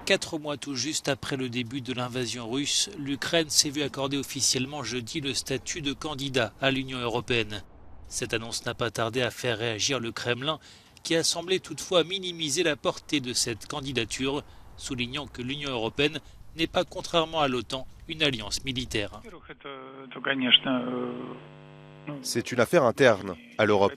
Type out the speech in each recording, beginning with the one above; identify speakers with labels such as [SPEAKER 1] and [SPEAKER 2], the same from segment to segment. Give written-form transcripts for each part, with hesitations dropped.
[SPEAKER 1] 4 mois tout juste après le début de l'invasion russe, l'Ukraine s'est vue accorder officiellement jeudi le statut de candidat à l'Union européenne. Cette annonce n'a pas tardé à faire réagir le Kremlin, qui a semblé toutefois minimiser la portée de cette candidature, soulignant que l'Union européenne n'est pas, contrairement à l'OTAN, une alliance militaire.
[SPEAKER 2] C'est une affaire interne à l'Europe.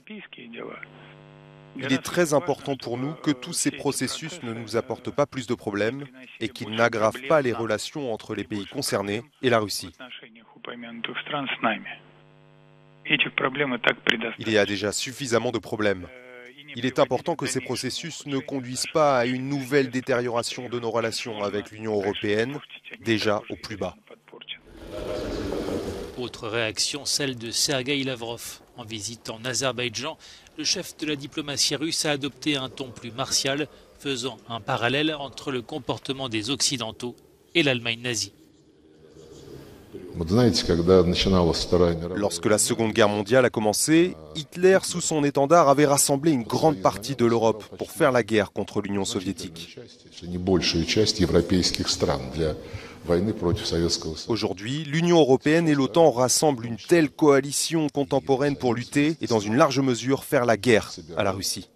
[SPEAKER 2] Il est très important pour nous que tous ces processus ne nous apportent pas plus de problèmes et qu'ils n'aggravent pas les relations entre les pays concernés et la Russie. Il y a déjà suffisamment de problèmes. Il est important que ces processus ne conduisent pas à une nouvelle détérioration de nos relations avec l'Union européenne, déjà au plus bas.
[SPEAKER 1] Autre réaction, celle de Sergueï Lavrov. En visitant en Azerbaïdjan, le chef de la diplomatie russe a adopté un ton plus martial, faisant un parallèle entre le comportement des Occidentaux et l'Allemagne nazie.
[SPEAKER 2] Lorsque la Seconde Guerre mondiale a commencé, Hitler, sous son étendard, avait rassemblé une grande partie de l'Europe pour faire la guerre contre l'Union soviétique. Aujourd'hui, l'Union européenne et l'OTAN rassemblent une telle coalition contemporaine pour lutter et dans une large mesure faire la guerre à la Russie.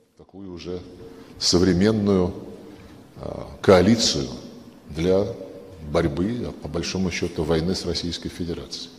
[SPEAKER 3] Для борьбы, по большому счету, войны с Российской Федерацией.